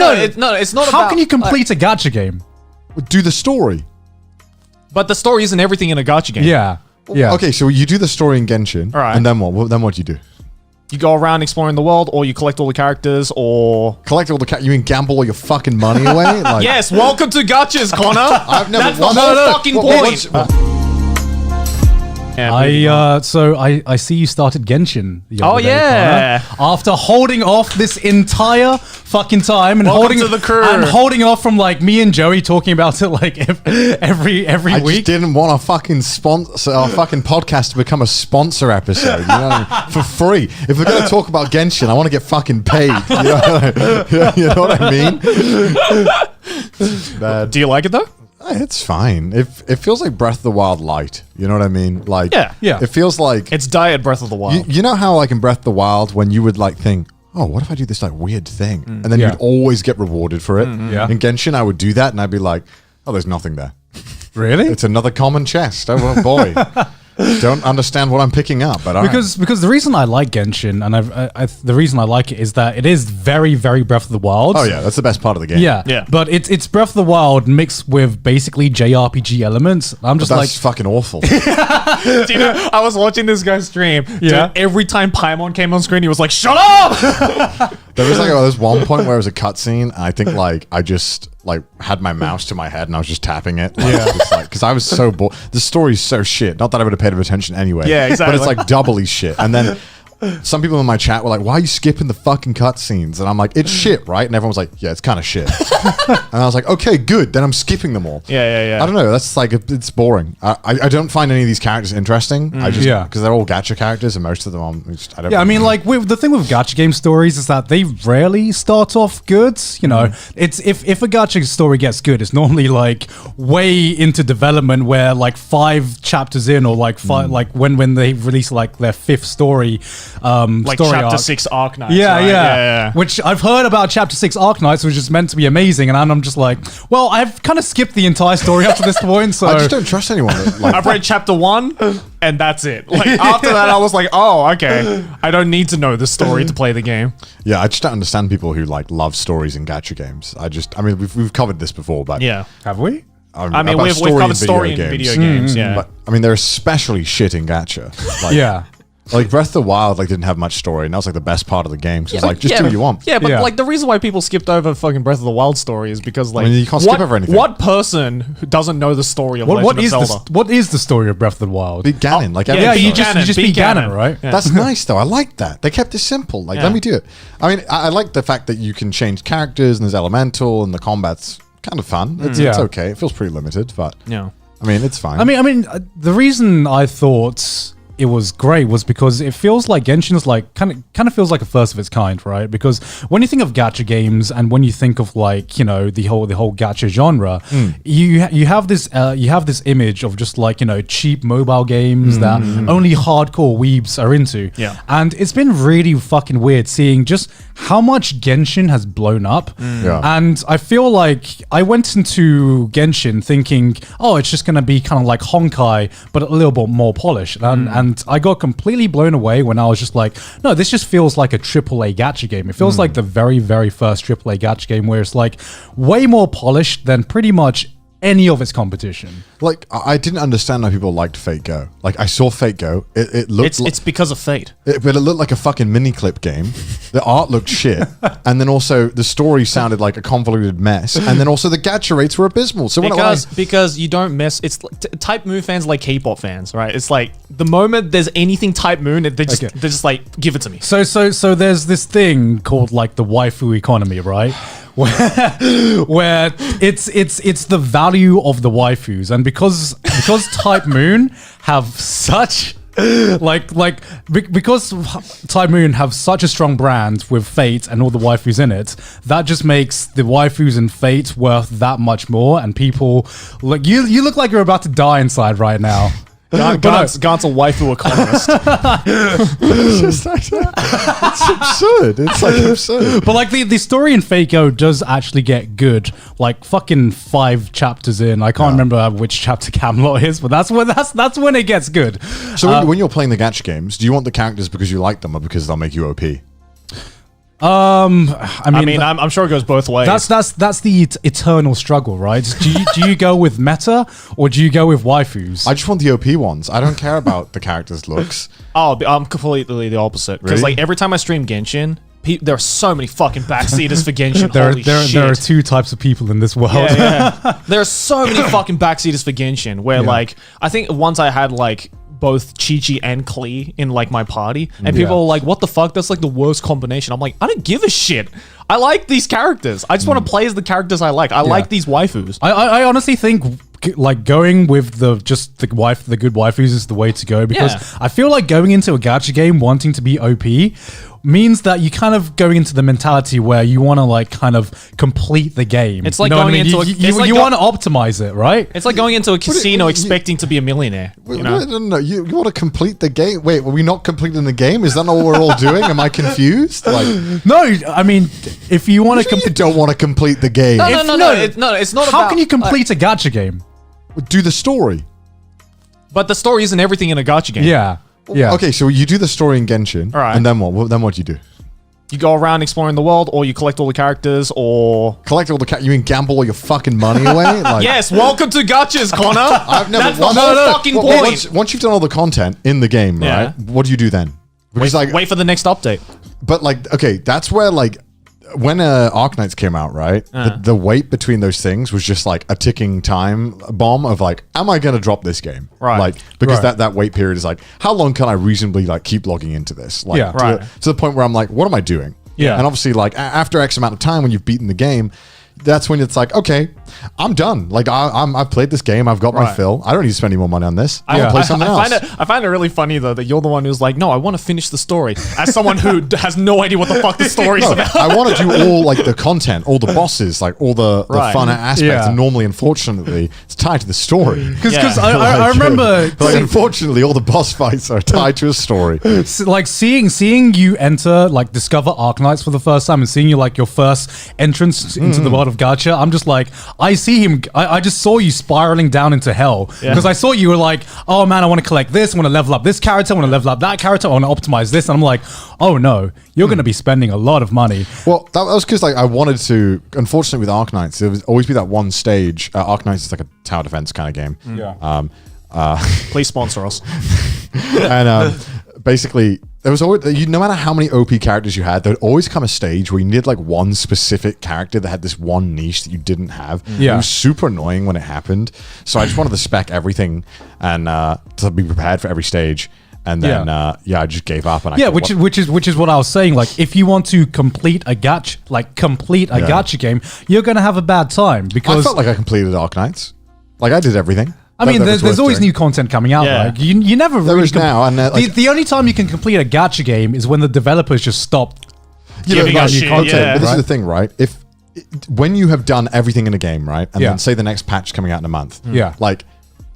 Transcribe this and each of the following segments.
it's not. How can you complete a gacha game? Do the story. But the story isn't everything in a gacha game. Yeah. Yeah. Okay, so you do the story in Genshin, Alright. and then what? Then what do you do? You go around exploring the world, or you collect all the characters, or Collect all the you mean gamble all your fucking money away? Like, yes, welcome to gachas, Connor. I've never. That's the whole fucking point. I see you started Genshin. The other day, yeah. Connor. After holding off this entire fucking time and Welcome to the crew. holding off from like me and Joey talking about it like every I week. just didn't want a fucking sponsor, our fucking podcast to become a sponsor episode. You know what I mean? For free. If we're gonna talk about Genshin, I want to get fucking paid. You know what I mean? Bad. Do you like it though? It's fine. It feels like Breath of the Wild light. You know what I mean? Like, Yeah. It feels like It's Diet Breath of the Wild. you know how like in Breath of the Wild when you would like think, oh, what if I do this like weird thing, and then Yeah. you'd always get rewarded for it. Yeah. In Genshin, I would do that, and I'd be like, oh, there's nothing there. Really? It's another common chest. Oh boy. Don't understand what I'm picking up, but Because the reason I like Genshin and the reason I like it is that it is very, very Breath of the Wild. oh yeah, that's the best part of the game. Yeah, Yeah. But it's Breath of the Wild mixed with basically JRPG elements. I'm just That's like, fucking awful. Do you know, I was watching this guy's stream. Yeah. Dude, every time Paimon came on screen, he was like, "Shut up!" There was one point where it was a cutscene, and I think like I just like had my mouse to my head and I was just tapping it. Like, because I was so bored. The story's so shit. Not that I would have paid attention anyway. Yeah, exactly. But it's like doubly shit. And then some people in my chat were like, "Why are you skipping the fucking cutscenes?" And I'm like, "It's shit, right?" And everyone's like, "Yeah, it's kind of shit." And I was like, "Okay, good. Then I'm skipping them all." Yeah. I don't know. That's like it's boring. I don't find any of these characters interesting. I just because they're all gacha characters and most of them I don't. yeah, I mean, like the thing with gacha game stories is that they rarely start off good. You know, it's if a gacha story gets good, it's normally like way into development where like 5 chapters in or like five like when they release like their 5th story. Like story chapter arc. 6 Arknights. Yeah, right? yeah, Which I've heard about chapter 6 Arknights, which is meant to be amazing, and I'm just like, well, I've kind of skipped the entire story up to this point, so I just don't trust anyone. Like, I've read chapter 1 and that's it. Like after that, I was like, oh, okay. I don't need to know the story to play the game. yeah, I just don't understand people who like love stories in gacha games. I mean, we've covered this before, but Yeah. have we? I mean, about we've covered story in video games. Yeah. But I mean, they're especially shit in gacha. Like, Yeah. Like Breath of the Wild, like didn't have much story, and that was like the best part of the game. So it's like just do what you want. Yeah, but Yeah. like the reason why people skipped over fucking Breath of the Wild story is because like mean, you can't skip over anything. What person who doesn't know the story of What Legend is of Zelda? what is the story of Breath of the Wild? Beat Ganon, like yeah, every Yeah, beat you story. just Ganon, beat beat Ganon, Ganon. right? Yeah. That's nice though. I like that. They kept it simple. Like, Yeah. let me do it. I mean, I like the fact that you can change characters and there's elemental and the combat's kind of fun. It's Yeah. okay. It feels pretty limited, but Yeah. I mean, it's fine. I mean, the reason I thought it was great was because it feels like Genshin is like kind of feels like a first of its kind, right? Because when you think of gacha games and when you think of like, you know, the whole gacha genre, you have this image of just like, you know, cheap mobile games that only hardcore weebs are into. Yeah. And it's been really fucking weird seeing just how much Genshin has blown up. Yeah. And I feel like I went into Genshin thinking, oh, it's just going to be kind of like Honkai, but a little bit more polished. And I got completely blown away when I was just like, no, this just feels like a AAA gacha game. It feels like the very, very first AAA gacha game where it's like way more polished than pretty much any of its competition. like, I didn't understand how people liked Fate Go. Like, I saw Fate Go. It looked It's because of fate. but it looked like a fucking mini clip game. The art looked shit, and then also the story sounded like a convoluted mess, and then also the gacha rates were abysmal. So Because you don't mess. It's like, Type Moon fans are like K-pop fans, right? It's like the moment there's anything Type Moon, they're just like, give it to me. So there's this thing called like the waifu economy, right? Where it's the value of the waifus, and because Type Moon have such because Type Moon have such a strong brand with Fate and all the waifus in it, that just makes the waifus in Fate worth that much more. And people like you look like you're about to die inside right now. Garnt's a waifu economist. it's just like it's absurd. It's like absurd. But like the story in Fate Go does actually get good. Like fucking 5 chapters in, I can't remember which chapter Camelot is, but that's when it gets good. So when you're playing the gacha games, do you want the characters because you like them or because they'll make you OP? I mean, I'm sure it goes both ways. that's the eternal struggle, right? Do you go with meta or do you go with waifus? I just want the OP ones. I don't care about the characters' looks. Oh, I'm completely the opposite. Because Really? like every time I stream Genshin, there are so many fucking backseaters for Genshin. Holy shit. There are two types of people in this world. Yeah. There are so many fucking backseaters for Genshin. Where like I think once I had like both Chi-Chi and Klee in like my party, and people are like, "What the fuck? That's like the worst combination." I'm like, I don't give a shit. I like these characters. I just want to play as the characters I like. I like these waifus. I honestly think like going with the good waifus is the way to go, because I feel like going into a gacha game wanting to be OP means that you kind of going into the mentality where you want to like kind of complete the game. It's like you know going what I mean? into you want to optimize it, right? It's like going into a casino expecting to be a millionaire. Wait, You know? no. You want to complete the game? Wait, were we not completing the game? Is that not what we're all doing? Am I confused? Like, No, I mean, if you want to you don't want to complete the game. No, it's not how about. can you complete a gacha game? Do the story. But the story isn't everything in a gacha game. Yeah. Okay, so you do the story in Genshin, All right. and then what? Then what do you do? You go around exploring the world, or you collect all the characters, or Collect all the you mean gamble all your fucking money away? Like, yes, welcome to gachas, Connor. That's the but whole fucking point. Once you've done all the content in the game, Yeah. right? What do you do then? Because Wait for the next update. but like, okay, that's where like when Arknights came out, right? The wait between those things was just like a ticking time bomb of like, am I going to drop this game? Right. Like, because Right. that wait period is like, how long can I reasonably like keep logging into this? Like, Yeah. Right. to the point where I'm like, what am I doing? Yeah. And obviously, like after X amount of time, when you've beaten the game, that's when it's like, okay, I'm done. Like I've played this game. I've got my Right. fill. I don't need to spend any more money on this. I want to play something else. I find it really funny though that you're the one who's like, no, I want to finish the story. As someone who has no idea what the fuck the story is No, about. I want to do all like the content, all the bosses, like all the Right. fun aspects. Yeah. And normally, unfortunately, it's tied to the story. Because Yeah. I remember Like, unfortunately, all the boss fights are tied to a story. like seeing you enter, like discover Arknights for the first time and seeing you like your first entrance into the world of gacha. I'm just like, I see him. I just saw you spiraling down into hell because I saw you were like, oh man, I want to collect this. I want to level up this character. I want to level up that character. I want to optimize this. And I'm like, oh no, you're going to be spending a lot of money. Well, that was because like I wanted to. Unfortunately, with Arknights, there would always be that one stage. Arknights is like a tower defense kind of game. Yeah. Please sponsor us. And basically, there was always no matter how many OP characters you had, there'd always come a stage where you needed like one specific character that had this one niche that you didn't have. Yeah. It was super annoying when it happened. So I just wanted to spec everything and to be prepared for every stage. And then I just gave up. And which is what I was saying. Like, if you want to complete a gacha game, you're gonna have a bad time I because felt like I completed Arknights. Like I did everything. I mean, That was there's worth always doing. new content coming out. Yeah. Like, you never There really is now, and like, the only time you can complete a gacha game is when the developers just stop. Giving us new shit, content. yeah. But this Right. is the thing, right? When you have done everything in a game, right, and Yeah. then say the next patch coming out in a month, Yeah. like,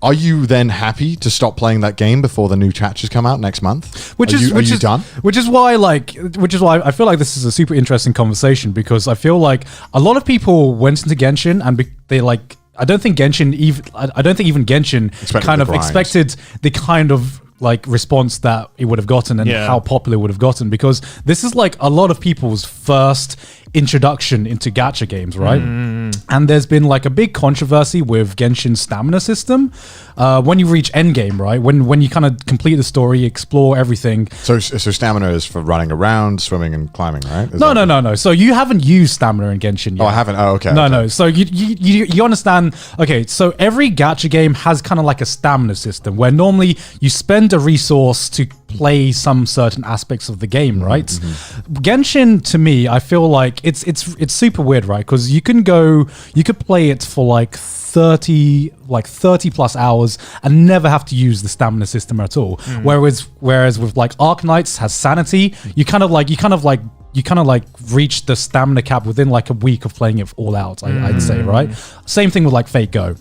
are you then happy to stop playing that game before the new patches come out next month? Are you done? Which is why I feel like this is a super interesting conversation, because I feel like a lot of people went into Genshin and they like. I don't think even Genshin Expected kind the of grind. expected the kind of like response that it would have gotten and Yeah. how popular it would have gotten, because this is like a lot of people's first introduction into gacha games, right? And there's been like a big controversy with Genshin's stamina system. When you reach endgame, right? When you kind of complete the story, explore everything. So stamina is for running around, swimming, and climbing, right? Is No, that- no. So you haven't used stamina in Genshin yet. Oh, I haven't. Oh, okay. No, okay. no. So you understand? Okay, so every gacha game has kind of like a stamina system where normally you spend a resource to play some certain aspects of the game, right? Genshin, to me, I feel like it's super weird, right? Because you could play it for like 30 plus hours and never have to use the stamina system at all. Whereas with like Arknights has sanity, you kind of like reach the stamina cap within like a week of playing it all out, I'd say, right? Same thing with like Fate Go.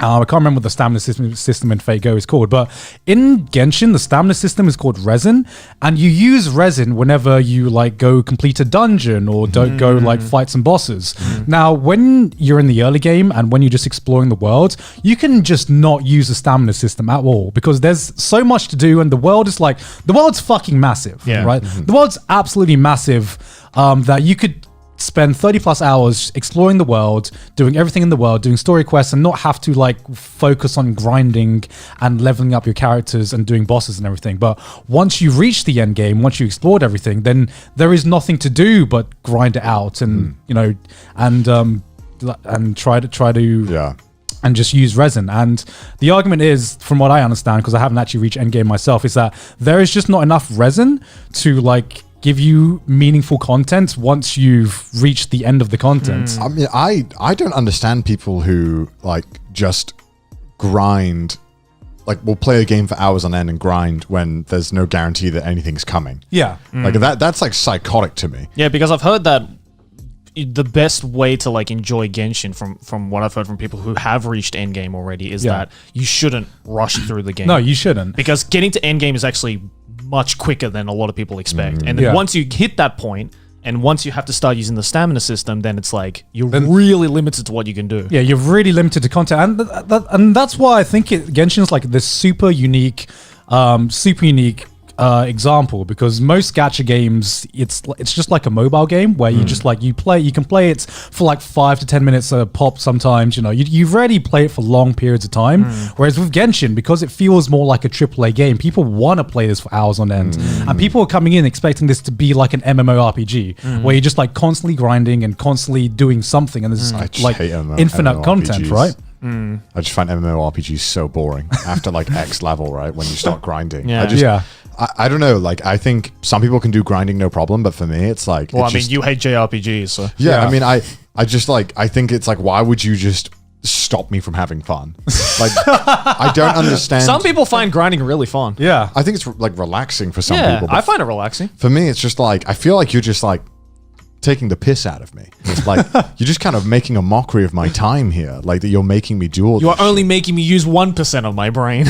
I can't remember what the stamina system in Fate Go is called, but in Genshin, the stamina system is called Resin, and you use Resin whenever you like go complete a dungeon or don't go like fight some bosses. Now, when you're in the early game and when you're just exploring the world, you can just not use the stamina system at all because there's so much to do, and the world's fucking massive, Yeah. right? The world's absolutely massive. that you could spend 30 plus hours exploring the world, doing everything in the world, doing story quests, and not have to like focus on grinding and leveling up your characters and doing bosses and everything. But once you reach the end game, once you explored everything, then there is nothing to do but grind it out and and try to and just use resin. And the argument is, from what I understand, because I haven't actually reached endgame myself, is that there is just not enough resin to like give you meaningful content once you've reached the end of the content. I mean, I don't understand people who like just grind, like will play a game for hours on end and grind when there's no guarantee that anything's coming. Yeah. Like that's like psychotic to me. Yeah, because I've heard that the best way to like enjoy Genshin from what I've heard from people who have reached endgame already is that you shouldn't rush through the game. No, you shouldn't. Because getting to endgame is actually much quicker than a lot of people expect. And then once you hit that point, and once you have to start using the stamina system, then it's like you're really limited to what you can do. Yeah, you're really limited to content, and that's why I think Genshin's like this super unique example, because most gacha games it's just like a mobile game where you just like you can play it for like 5 to 10 minutes a pop sometimes, you rarely play it for long periods of time. Whereas with Genshin, because it feels more like a AAA game, people want to play this for hours on end, and people are coming in expecting this to be like an MMORPG where you're just like constantly grinding and constantly doing something, and there's like infinite content, right? I just find MMORPGs so boring after like X level, right? When you start grinding. I don't know. Like, I think some people can do grinding no problem, but for me, it's like. Well, you hate JRPGs, so. Yeah, I mean, I just like, I think it's like, why would you just stop me from having fun? Like, I don't understand. Some people find grinding really fun. Yeah. I think it's like relaxing for some people. I find it relaxing. For me, it's just like, I feel like you're just like taking the piss out of me. It's like, you're just kind of making a mockery of my time here. Like, that you're making me do all this. You're only making me use 1% of my brain.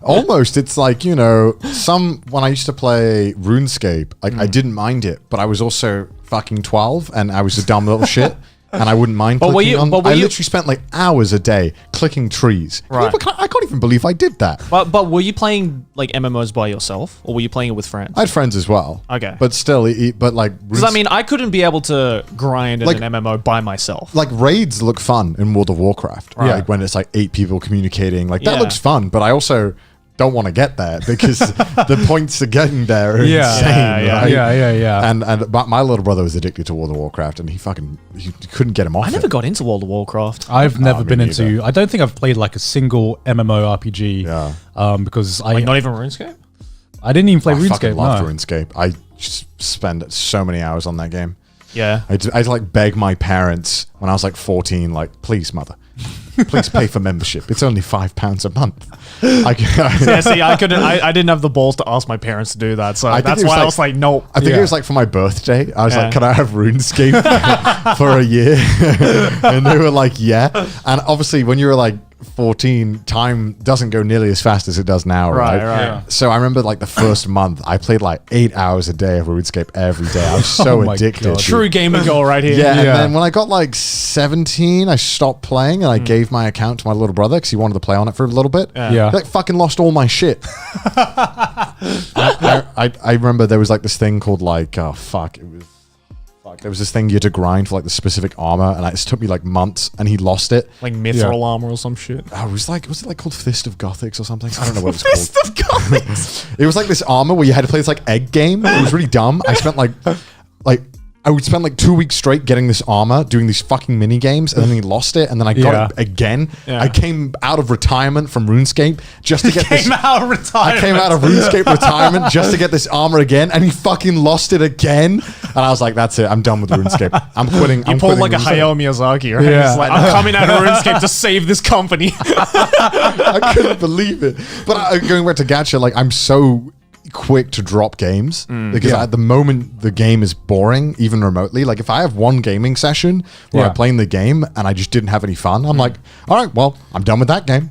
Almost. It's like, when I used to play RuneScape, like I didn't mind it, but I was also fucking 12 and I was a dumb little shit. And I wouldn't mind I literally spent like hours a day clicking trees. Right. I can't even believe I did that. But were you playing like MMOs by yourself, or were you playing it with friends? I had friends as well. Okay. But still, but like... Because I couldn't be able to grind in an MMO by myself. Like raids look fun in World of Warcraft. Right. Like when it's like 8 people communicating. Like that looks fun, but I also don't want to get there because the points to getting there are insane. Right? Yeah. And my little brother was addicted to World of Warcraft, and he couldn't get him off. I never got into World of Warcraft. I've never been into. I don't think I've played like a single MMORPG. Yeah. Because not even RuneScape. I didn't even play RuneScape. I fucking loved RuneScape. I just spent so many hours on that game. Yeah. I'd like beg my parents when I was like 14, like, please, mother, please pay for membership. It's only £5 a month. I didn't have the balls to ask my parents to do that. So that's why I was like, no. I think it was like for my birthday. I was like, can I have RuneScape for a year? And they were like, yeah. And obviously when you were like 14, time doesn't go nearly as fast as it does now, right? Yeah. So I remember like the first month, I played like 8 hours a day of RuneScape every day. I was so addicted. True gamer goal right here. Yeah, and then when I got like 17, I stopped playing and I gave my account to my little brother because he wanted to play on it for a little bit. Yeah. I like fucking lost all my shit. I remember there was like this thing called like, there was this thing you had to grind for like the specific armor, and it took me like months, and he lost it. Like mithril armor or some shit. Oh, was it like called Fist of Gothics or something? I don't know what it was called. Fist of Gothics. It was like this armor where you had to play this like egg game. It was really dumb. I spent I would spend like 2 weeks straight getting this armor, doing these fucking mini games, and then he lost it, and then I got it again. Yeah. I came out of retirement from RuneScape just to get this. I came out of RuneScape retirement just to get this armor again, and he fucking lost it again. And I was like, "That's it. I'm done with RuneScape. I'm quitting." You pulled like a Hayao Miyazaki, right? Yeah. He's like, I'm coming out of RuneScape to save this company. I couldn't believe it. But going back to Gacha, like I'm so quick to drop games because at the moment the game is boring, even remotely. Like if I have one gaming session where I'm playing the game and I just didn't have any fun, I'm like, all right, well, I'm done with that game.